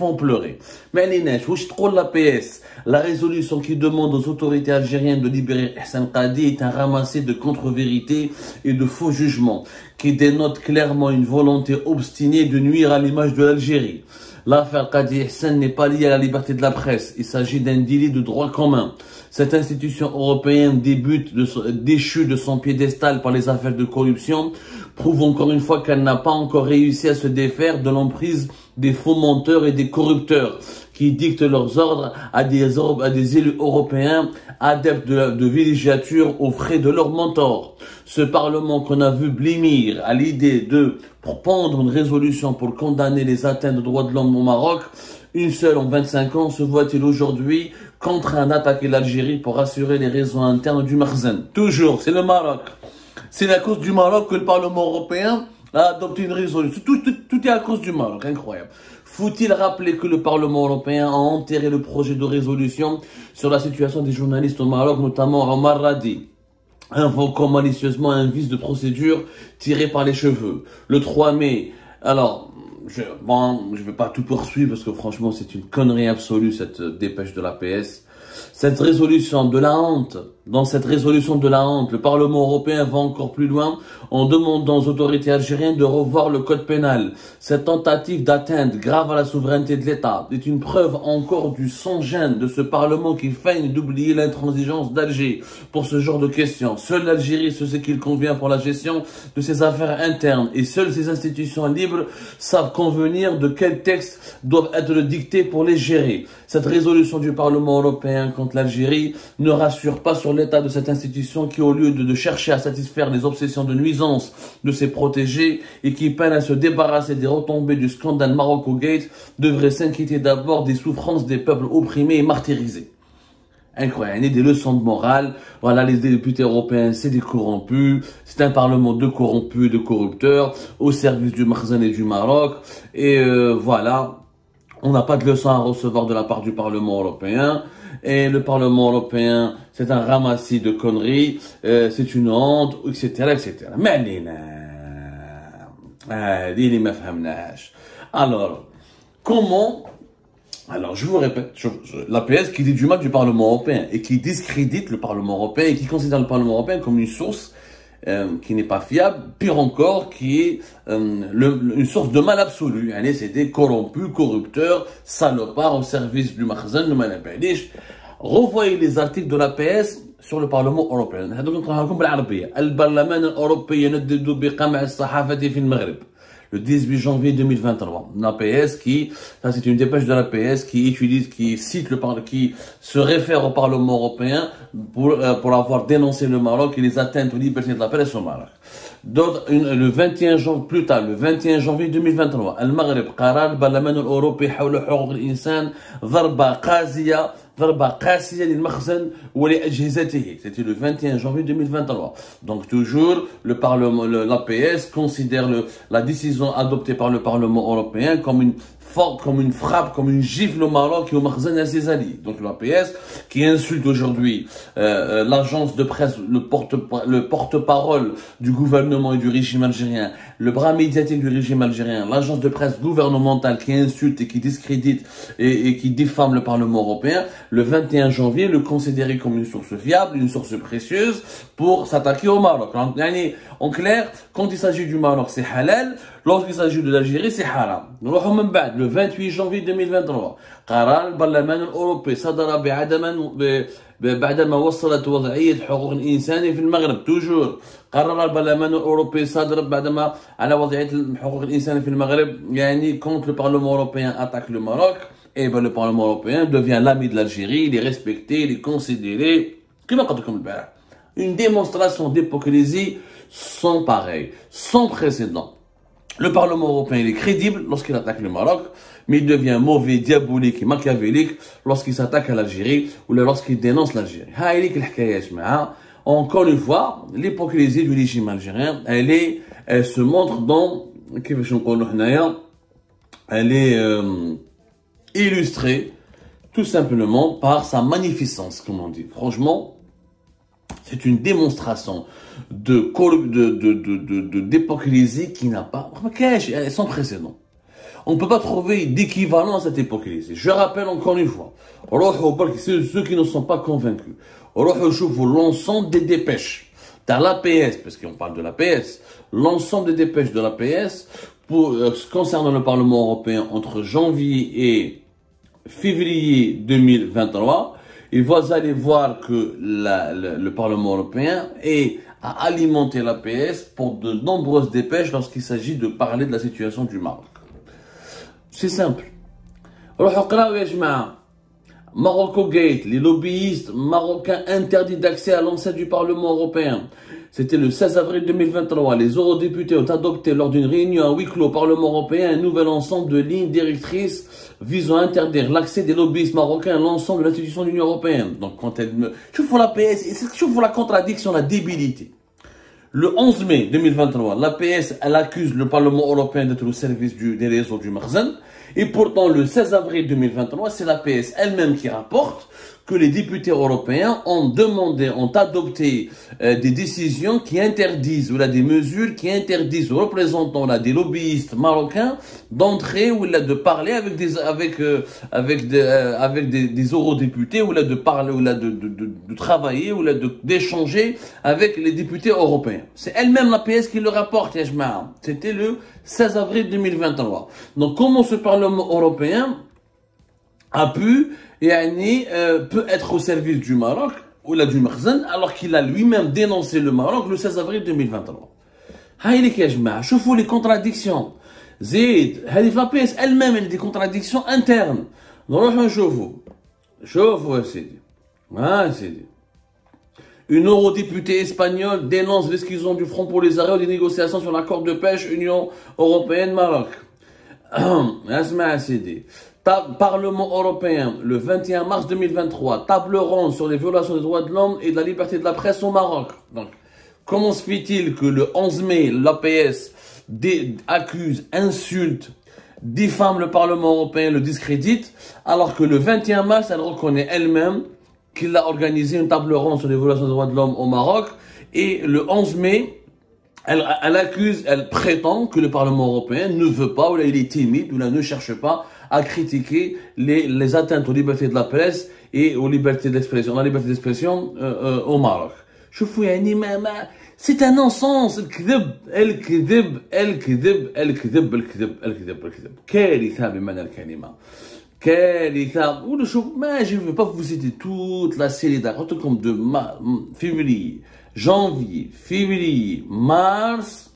vont pleurer. Mais la PS, la résolution qui demande aux autorités algériennes de libérer Hassan Qadi est un ramassé de contre-vérités et de faux jugements qui dénote clairement une volonté obstinée de nuire à l'image de l'Algérie. L'affaire Qadi Hassan n'est pas liée à la liberté de la presse. Il s'agit d'un délit de droit commun. Cette institution européenne déchue de son piédestal par les affaires de corruption prouve encore une fois qu'elle n'a pas encore réussi à se défaire de l'emprise des faux menteurs et des corrupteurs qui dictent leurs ordres à des élus européens adeptes de villégiature aux frais de leurs mentors. Ce Parlement qu'on a vu blêmir à l'idée de prendre une résolution pour condamner les atteintes aux droits de l'homme au Maroc, une seule en 25 ans, se voit-il aujourd'hui contraint d'attaquer l'Algérie pour assurer les raisons internes du Makhzen. Toujours, c'est le Maroc. C'est à cause du Maroc que le Parlement européen a adopté une résolution. Tout est à cause du Maroc, incroyable. Faut-il rappeler que le Parlement européen a enterré le projet de résolution sur la situation des journalistes au Maroc, notamment Omar Radi, invoquant malicieusement un vice de procédure tiré par les cheveux. Le 3 mai, alors, je vais pas tout poursuivre parce que franchement c'est une connerie absolue cette dépêche de la PS. Cette résolution de la honte, dans cette résolution de la honte, le Parlement européen va encore plus loin en demandant aux autorités algériennes de revoir le code pénal. Cette tentative d'atteinte grave à la souveraineté de l'État est une preuve encore du sans-gêne de ce Parlement qui feigne d'oublier l'intransigeance d'Alger pour ce genre de questions. Seule l'Algérie sait ce qu'il convient pour la gestion de ses affaires internes et seules ses institutions libres savent convenir de quels textes doivent être dictés pour les gérer. Cette résolution du Parlement européen contre l'Algérie ne rassure pas sur l'état de cette institution qui, au lieu de chercher à satisfaire les obsessions de nuisance de ses protégés et qui peine à se débarrasser des retombées du scandale Morocco-Gate, devrait s'inquiéter d'abord des souffrances des peuples opprimés et martyrisés. Incroyable, des leçons de morale. Voilà, les députés européens, c'est des corrompus. C'est un parlement de corrompus et de corrupteurs au service du Makhzen et du Maroc. Et voilà, on n'a pas de leçons à recevoir de la part du Parlement européen. Et le Parlement européen, c'est un ramassis de conneries, c'est une honte, etc., etc. Mais alors, comment? Alors, je vous répète, la PS qui dit du mal du Parlement européen et qui discrédite le Parlement européen et qui considère le Parlement européen comme une source qui n'est pas fiable, pire encore, qui est une source de mal absolu. C'est des corrompus, corrupteurs, salopards au service du Makhzen, du Malabalish. Revoyez les articles de la PS sur le Parlement européen. Le 18 janvier 2023, la PS ça c'est une dépêche de la PS qui se réfère au Parlement européen pour avoir dénoncé le Maroc et les atteintes aux libertés de la presse au Maroc. Le 21 janvier 2023, المغرب قرار البرلمان الأوروبي حول حقوق الإنسان ضربة قاسية للمخزن ولأجهزته. C'était le 21 janvier 2023. Donc toujours, le Parlement, l'APS considère la décision adoptée par le Parlement européen comme une frappe, comme une gifle au Maroc et au Makhzen et à ses alliés. Donc l'APS qui insulte aujourd'hui l'agence de presse, le porte-parole du gouvernement et du régime algérien, le bras médiatique du régime algérien, l'agence de presse gouvernementale qui insulte et qui discrédite et qui diffame le Parlement européen, le 21 janvier, le considérer comme une source fiable, une source précieuse pour s'attaquer au Maroc. En clair, quand il s'agit du Maroc, c'est halal. Lorsqu'il s'agit de l'Algérie, c'est haram. Le 28 janvier 2023, قرار البرلمان الأوروبي صدر بعدما وصلت وضعية حقوق الإنسان في المغرب. toujours قرر البرلمان الأوروبي صدر بعدما على وضعية حقوق الإنسان في المغرب. quand le Parlement européen attaque le Maroc, et ben le Parlement européen devient l'ami de l'Algérie, il est respecté, il est considéré. Une démonstration d'hypocrisie sans pareil, sans précédent. Le Parlement européen il est crédible lorsqu'il attaque le Maroc, mais il devient mauvais, diabolique et machiavélique lorsqu'il s'attaque à l'Algérie ou lorsqu'il dénonce l'Algérie. Encore une fois, l'hypocrisie du régime algérien, elle se montre dans, elle est illustrée tout simplement par sa magnificence, comme on dit. Franchement, c'est une démonstration d'hypocrisie qui n'a pas, sans précédent. On ne peut pas trouver d'équivalent à cette hypocrisie. Je rappelle encore une fois, ceux qui ne sont pas convaincus, l'ensemble des dépêches dans l'APS, parce qu'on parle de l'APS, l'ensemble des dépêches de l'APS concernant le Parlement européen entre janvier et février 2023, et vous allez voir que le Parlement européen a alimenté l'APS pour de nombreuses dépêches lorsqu'il s'agit de parler de la situation du Maroc. C'est simple. Morocco Gate, les lobbyistes marocains interdits d'accès à l'enceinte du Parlement européen. C'était le 16 avril 2023. Les eurodéputés ont adopté lors d'une réunion à huis clos au Parlement européen un nouvel ensemble de lignes directrices visant à interdire l'accès des lobbyistes marocains à l'ensemble de l'institution de l'Union européenne. Donc quand je vois l'APS, je vois la contradiction, la débilité. Le 11 mai 2023, l'APS, elle accuse le Parlement européen d'être au service des réseaux du Makhzen. Et pourtant, le 16 avril 2023, c'est l'APS elle-même qui rapporte que les députés européens ont adopté des décisions qui interdisent, ou là, des mesures qui interdisent aux représentants, là, des lobbyistes marocains d'entrer, ou là, de parler avec des eurodéputés, ou là, de parler, ou là, de travailler, ou là, d'échanger avec les députés européens. C'est elle-même l'APS qui le rapporte, Yajma. C'était le 16 avril 2023. Donc, comment ce Parlement européen peut être au service du Maroc ou là du Makhzen alors qu'il a lui-même dénoncé le Maroc le 16 avril 2023. Je vois les contradictions. l'APS elle-même elle a des contradictions internes. Je vois, c'est une eurodéputée espagnole dénonce l'esquison du Front Polisario des négociations sur l'accord de pêche Union Européenne-Maroc. Parlement européen, le 21 mars 2023, table ronde sur les violations des droits de l'homme et de la liberté de la presse au Maroc. Donc, comment se fait-il que le 11 mai, l'APS accuse, insulte, diffame le Parlement européen, le discrédite, alors que le 21 mars, elle reconnaît elle-même qu'il a organisé une table ronde sur les violations des droits de l'homme au Maroc, et le 11 mai, elle prétend que le Parlement européen ne veut pas, ou là il est timide, ou là ne cherche pas à critiquer les atteintes aux libertés de la presse et aux libertés d'expression, la liberté d'expression au Maroc. C'est un non-sens. Je ne vais pas vous citer toute la série d'accords comme de février, janvier, février, mars,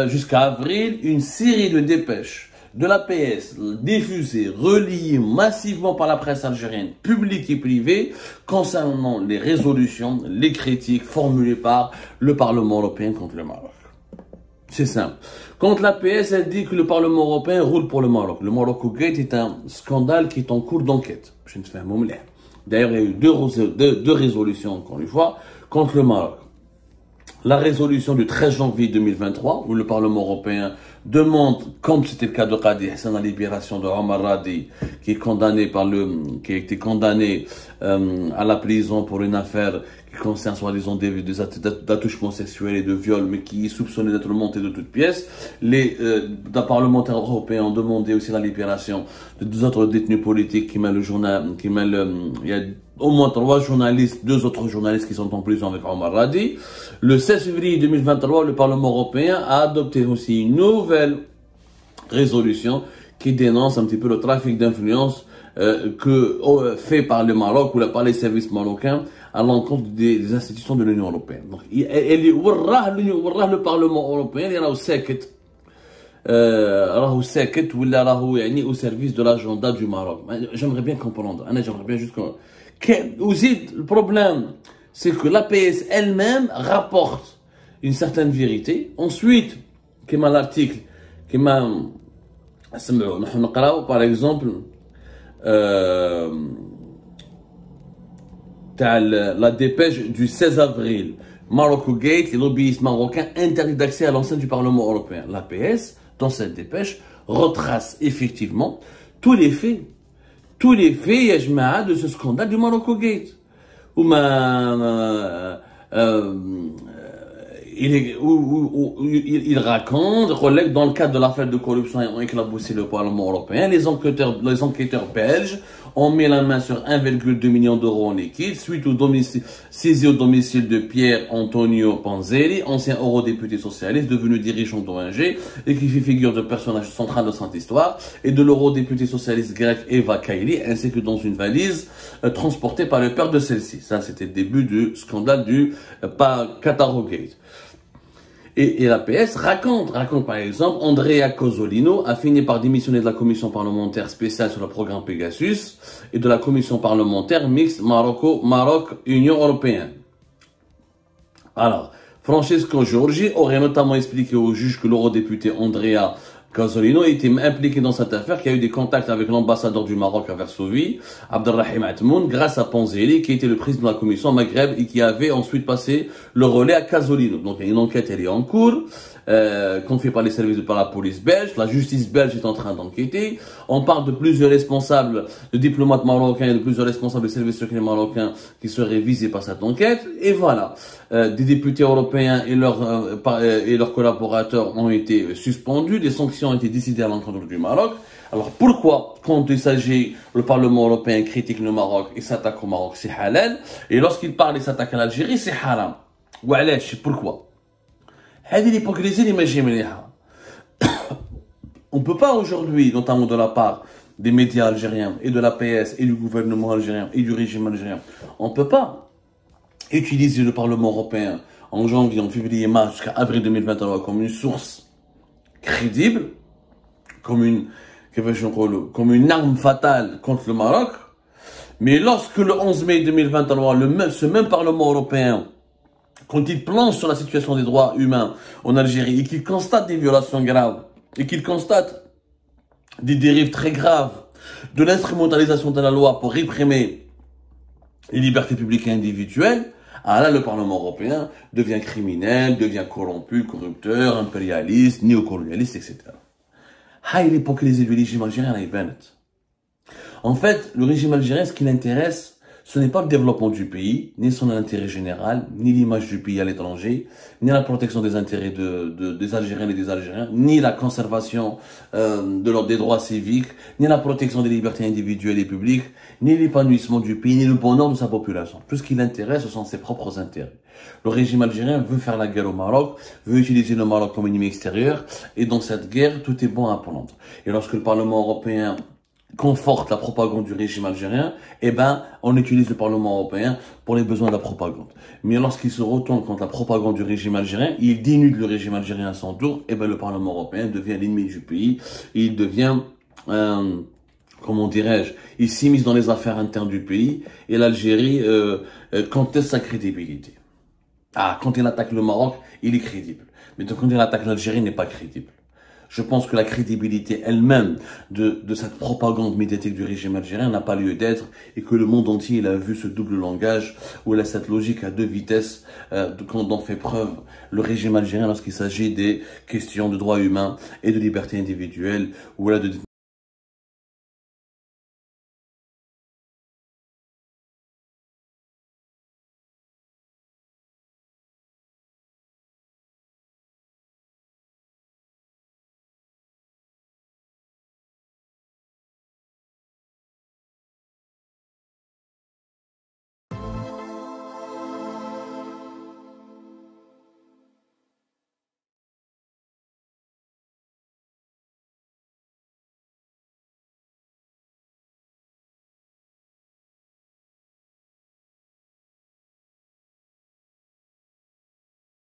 jusqu'à avril, une série de dépêches de l'APS diffusées, reliées massivement par la presse algérienne, publique et privée, concernant les résolutions, les critiques formulées par le Parlement européen contre le Maroc. C'est simple. Quand l'APS, elle dit que le Parlement européen roule pour le Maroc. Le Morocco Gate est un scandale qui est en cours d'enquête. Je ne fais un moment. D'ailleurs, il y a eu deux résolutions, encore une fois, contre le Maroc. La résolution du 13 janvier 2023, où le Parlement européen demande, comme c'était le cas de Qadi Hassan, la libération de Omar Radi, qui a été condamné à la prison pour une affaire qui concerne soi-disant d'attouchements sexuels et de viols, mais qui est soupçonné d'être monté de toutes pièces. Les parlementaires européens ont demandé aussi la libération de deux autres détenus politiques il y a au moins 3 journalistes, 2 autres journalistes qui sont en prison avec Omar Radi. Le 16 février 2023, le Parlement européen a adopté aussi une nouvelle résolution qui dénonce un petit peu le trafic d'influence fait par le Maroc ou par les services marocains à l'encontre des institutions de l'Union européenne. Donc, le Parlement européen, il y a au service de l'agenda du Maroc. J'aimerais bien comprendre. J'aimerais bien juste aussi, le problème, c'est que l'APS elle-même rapporte une certaine vérité. Ensuite, comme l'article, par exemple, la dépêche du 16 avril, Morocco Gate, les lobbyistes marocains interdits d'accès à l'enceinte du Parlement européen. L'APS, dans cette dépêche, retrace effectivement tous les faits, de ce scandale du Morocco Gate. il raconte, relègue dans le cadre de l'affaire de corruption et ont éclaboussé le Parlement européen. Les enquêteurs belges ont mis la main sur 1,2 million d'euros en liquide suite au saisie au domicile de Pierre Antonio Panzeri, ancien eurodéputé socialiste devenu dirigeant d'ONG et qui fait figure de personnage central de cette histoire, et de l'eurodéputé socialiste grec Eva Kaili, ainsi que dans une valise transportée par le père de celle-ci. Ça, c'était le début du scandale du Qatarogate. Et la PS raconte par exemple, Andrea Cozzolino a fini par démissionner de la commission parlementaire spéciale sur le programme Pegasus et de la commission parlementaire mixte Maroc-Union européenne. Alors, Francesco Giorgi aurait notamment expliqué au juge que l'eurodéputé Andrea Cozzolino était impliqué dans cette affaire, qui a eu des contacts avec l'ambassadeur du Maroc à Varsovie, Abdelrahim Atmoun, grâce à Panzeri, qui était le président de la commission Maghreb et qui avait ensuite passé le relais à Cozzolino. Donc, il y a une enquête, elle est en cours, confiée par les services par la police belge. La justice belge est en train d'enquêter. On parle de plusieurs responsables, de diplomates marocains et de plusieurs responsables des services secrets marocains qui seraient visés par cette enquête. Et voilà. Des députés européens et leurs collaborateurs ont été suspendus. Des sanctions ont été décidées à l'encontre du Maroc. Alors pourquoi, quand il s'agit, le Parlement européen critique le Maroc et s'attaque au Maroc, c'est halal, et lorsqu'il parle et s'attaque à l'Algérie, c'est haram? Oualash, pourquoi? C'est l'hypocrisie des. On peut pas aujourd'hui, notamment de la part des médias algériens et de la PS et du gouvernement algérien et du régime algérien, on peut pas utiliser le Parlement européen en janvier, en février, mars jusqu'à avril 2023 comme une source crédible, comme une arme fatale contre le Maroc. Mais lorsque le 11 mai 2023, ce même Parlement européen, quand il planche sur la situation des droits humains en Algérie et qu'il constate des violations graves et qu'il constate des dérives très graves de l'instrumentalisation de la loi pour réprimer les libertés publiques et individuelles, alors là, le Parlement européen devient criminel, devient corrompu, corrupteur, impérialiste, néocolonialiste, etc. L'hypocrisie du régime algérien, est bête. En fait, le régime algérien, ce qui l'intéresse, ce n'est pas le développement du pays, ni son intérêt général, ni l'image du pays à l'étranger, ni la protection des intérêts des Algériens et des Algériens, ni la conservation des droits civiques, ni la protection des libertés individuelles et publiques, ni l'épanouissement du pays, ni le bonheur de sa population. Tout ce qui l'intéresse, ce sont ses propres intérêts. Le régime algérien veut faire la guerre au Maroc, veut utiliser le Maroc comme ennemi extérieur, et dans cette guerre, tout est bon à prendre. Et lorsque le Parlement européen conforte la propagande du régime algérien, on utilise le Parlement européen pour les besoins de la propagande. Mais lorsqu'il se retourne contre la propagande du régime algérien, il dénude le régime algérien à son tour, le Parlement européen devient l'ennemi du pays, il devient, comment dirais-je, il s'immisce dans les affaires internes du pays, et l'Algérie conteste sa crédibilité. Quand il attaque le Maroc, il est crédible. Mais quand il attaque l'Algérie, il n'est pas crédible. Je pense que la crédibilité elle-même de cette propagande médiatique du régime algérien n'a pas lieu d'être, et que le monde entier il a vu ce double langage où il a cette logique à deux vitesses dont fait preuve le régime algérien lorsqu'il s'agit des questions de droits humains et de liberté individuelle, où il a